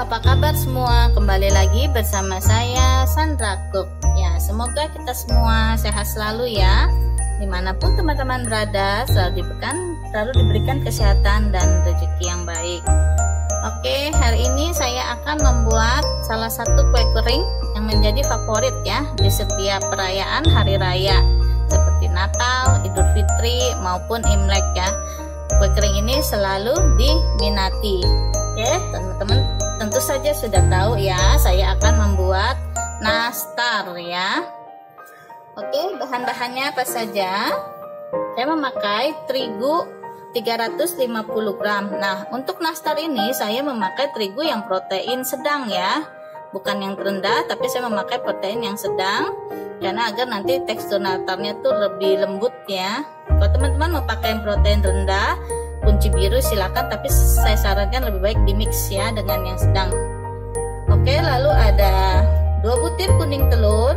apa kabar semua? Kembali lagi bersama saya Sandra Cook. Ya, semoga kita semua sehat selalu ya. Dimanapun teman-teman berada, selalu diberikan kesehatan dan rezeki yang baik. Oke, hari ini saya akan membuat salah satu kue kering yang menjadi favorit ya di setiap perayaan hari raya seperti Natal, Idul Fitri maupun Imlek ya. Kue kering ini selalu diminati. Oke, teman-teman tentu saja sudah tahu ya, saya akan membuat nastar ya. Oke, bahan-bahannya apa saja? Saya memakai terigu 350 gram. Nah, untuk nastar ini saya memakai terigu yang protein sedang ya, bukan yang terendah, tapi saya memakai protein yang sedang karena agar nanti tekstur nastarnya tuh lebih lembut ya. Kalau teman-teman mau pakai yang protein rendah, kunci biru silakan, tapi saya sarankan lebih baik di mix ya dengan yang sedang. Oke, lalu ada 2 butir kuning telur.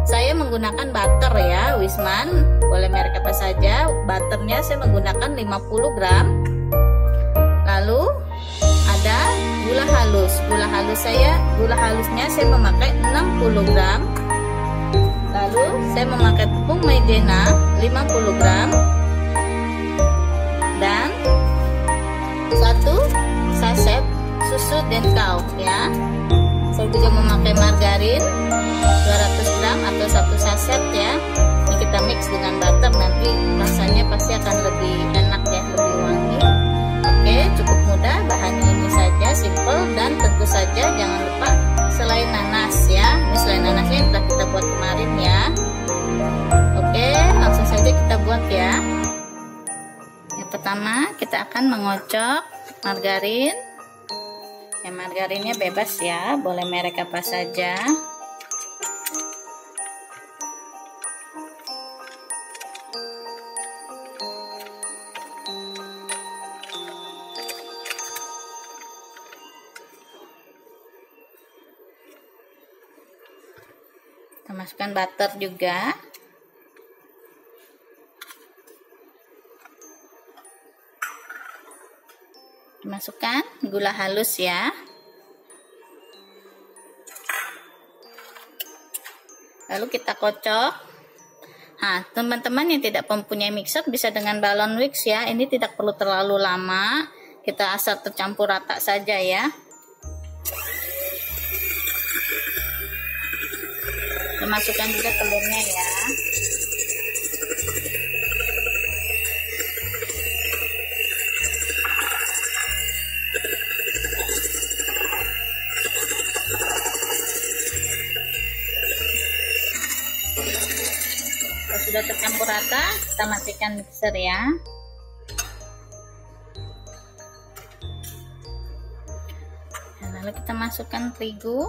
Saya menggunakan butter ya, Wisman, boleh merek apa saja. Butternya saya menggunakan 50 gram. Lalu ada gula halus. Gula halusnya saya memakai 60 gram. Lalu saya memakai tepung maizena 50 gram. Dan 1 saset susu Denkau ya. Saya juga memakai margarin 200 gram atau 1 saset ya. Ini kita mix dengan butter, nanti rasanya pasti akan lebih enak ya, lebih wangi. Oke, cukup mudah, bahannya ini saja, simple, dan tentu saja jangan lupa selai nanas ya. Ini selai nanasnya yang telah kita buat kemarin ya. Oke, langsung saja kita buat ya. Yang pertama kita akan mengocok margarin. Ya, margarinnya bebas ya, boleh merek apa saja. Kita masukkan butter juga. Masukkan gula halus ya. Lalu kita kocok. Nah, teman-teman yang tidak mempunyai mixer bisa dengan balon whisk ya. Ini tidak perlu terlalu lama. Kita asal tercampur rata saja ya. Kita masukkan juga telurnya ya. Sudah tercampur rata, kita matikan mixer ya. Nah, lalu kita masukkan terigu.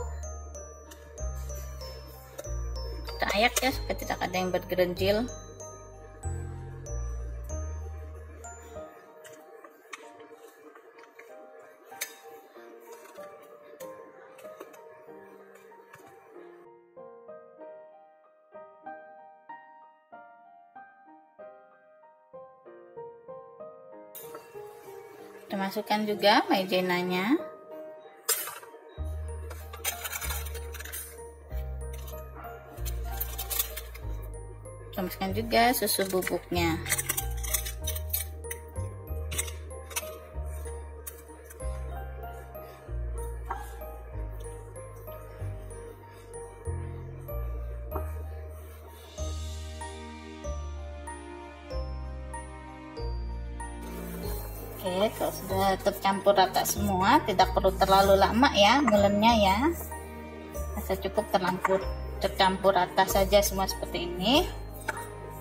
Kita ayak ya supaya tidak ada yang bergerenjil. Kita masukkan juga maizenanya. Kita masukkan juga susu bubuknya. Oke, kalau sudah tercampur rata semua, tidak perlu terlalu lama ya ngulennya ya. Asal cukup tercampur rata saja semua seperti ini.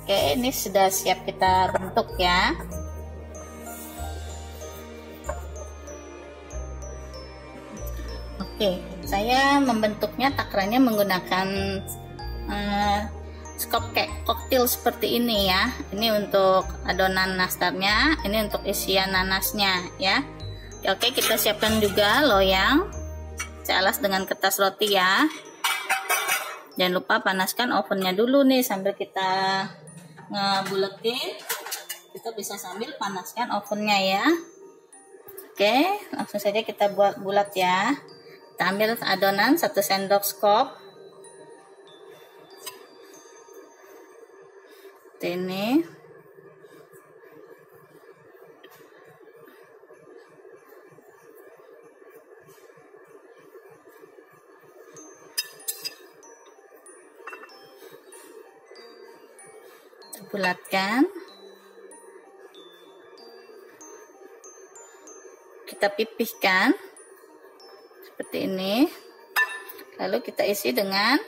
Oke, ini sudah siap kita bentuk ya. Oke, saya membentuknya takarannya menggunakan scoop cake cocktail seperti ini ya. Ini untuk adonan nastarnya, ini untuk isian nanasnya ya. Oke, kita siapkan juga loyang. Saya alas dengan kertas roti ya. Jangan lupa panaskan ovennya dulu nih sambil kita ngebuletin. Kita bisa sambil panaskan ovennya ya. Oke, langsung saja kita buat bulat ya. Kita ambil adonan 1 sendok skop. Seperti ini. Bulatkan, kita pipihkan seperti ini, lalu kita isi dengan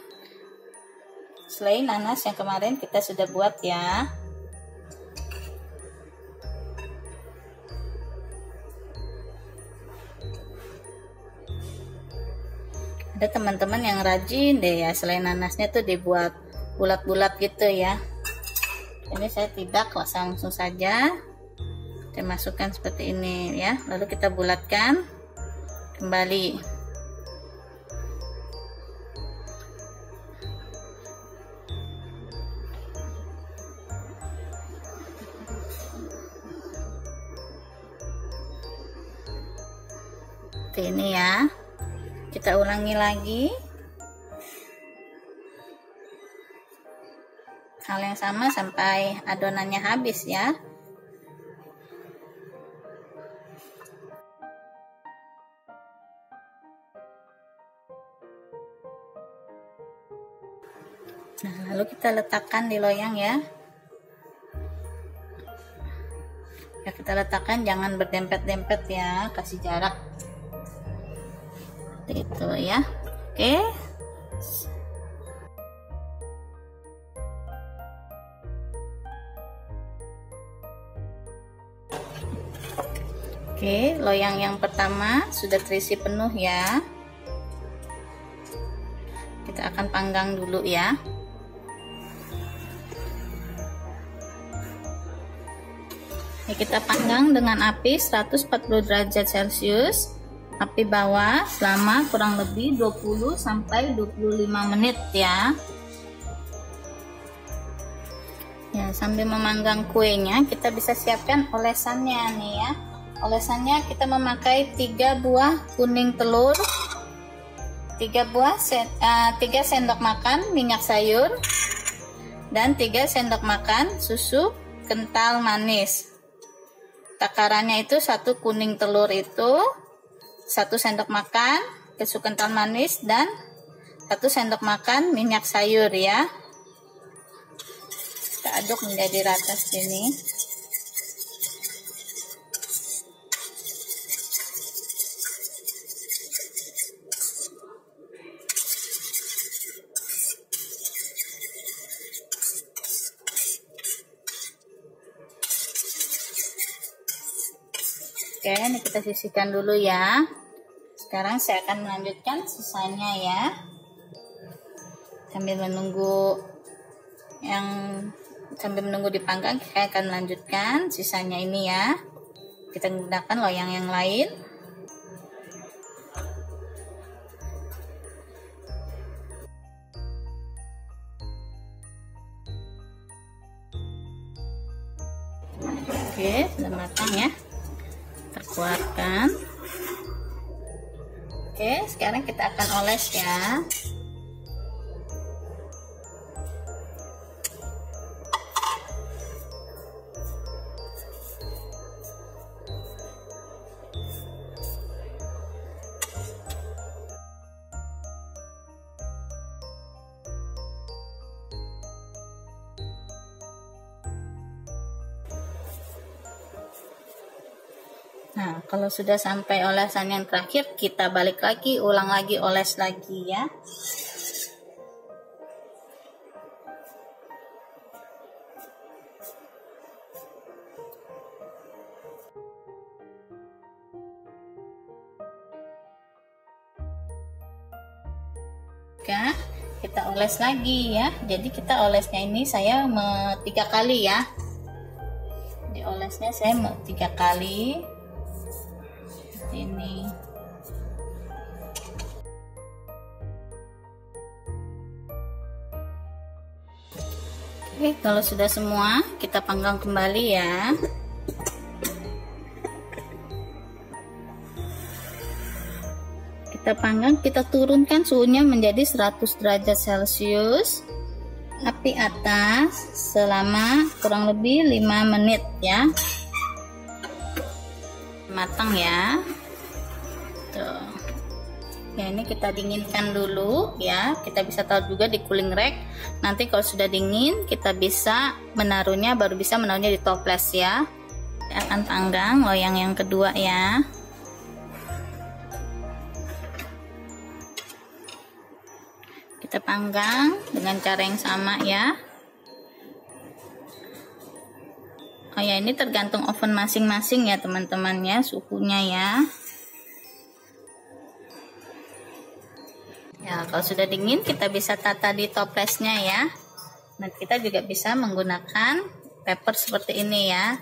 selai nanas yang kemarin kita sudah buat ya. Ada teman-teman yang rajin deh ya, selai nanasnya tuh dibuat bulat-bulat gitu ya. Ini saya tidak, langsung saja saya masukkan seperti ini ya, lalu kita bulatkan kembali. Seperti ini ya, kita ulangi lagi. Hal yang sama sampai adonannya habis ya. Nah, lalu kita letakkan di loyang ya. Ya, kita letakkan, jangan berdempet-dempet ya, kasih jarak. Seperti itu ya. Oke. Oke, loyang yang pertama sudah terisi penuh ya. Kita akan panggang dulu ya. Ini kita panggang dengan api 140 derajat Celcius, api bawah selama kurang lebih 20 sampai 25 menit ya. Ya, sambil memanggang kuenya, kita bisa siapkan olesannya nih ya. Olesannya kita memakai 3 buah kuning telur, 3 sendok makan minyak sayur, dan 3 sendok makan susu kental manis. Takarannya itu 1 kuning telur itu 1 sendok makan susu kental manis dan 1 sendok makan minyak sayur ya. Kita aduk menjadi rata sini. Oke, ini kita sisihkan dulu ya. Sekarang saya akan melanjutkan sisanya ya. Sambil menunggu dipanggang, saya akan melanjutkan sisanya ini ya. Kita gunakan loyang yang lain. Oke, sudah matang ya. Kita keluarkan. Oke, sekarang kita akan oles ya. Nah, kalau sudah sampai olesan yang terakhir, kita balik lagi, ulang lagi, oles lagi ya. Oke, kita oles lagi ya. Jadi kita olesnya ini saya 3 kali ya. Di olesnya saya 3 kali. Ini oke, kalau sudah semua kita panggang kembali ya. kita panggang, kita turunkan suhunya menjadi 100 derajat Celcius, api atas selama kurang lebih 5 menit ya, matang ya. Tuh ya, ini kita dinginkan dulu ya. Kita bisa taruh juga di cooling rack. Nanti kalau sudah dingin kita bisa menaruhnya, baru bisa menaruhnya di toples ya. Kita akan panggang loyang yang kedua ya. Kita panggang dengan cara yang sama ya. Oh ya, ini tergantung oven masing-masing ya teman-teman ya, suhunya ya. Ya, kalau sudah dingin kita bisa tata di toplesnya ya. Nah, kita juga bisa menggunakan paper seperti ini ya.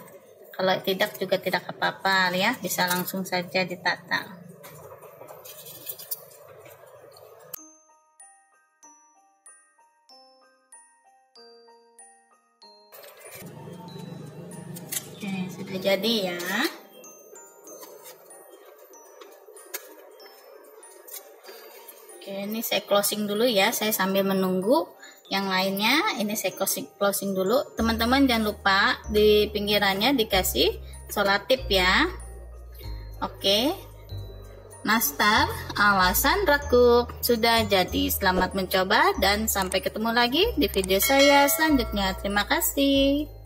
Kalau tidak juga tidak apa-apa ya, bisa langsung saja ditata. Oke, sudah jadi ya. Oke, ini saya closing dulu ya, saya sambil menunggu yang lainnya. Ini saya closing dulu. Teman-teman jangan lupa di pinggirannya dikasih solatif ya. Oke, nastar ala Sandra Cook sudah jadi. Selamat mencoba dan sampai ketemu lagi di video saya selanjutnya. Terima kasih.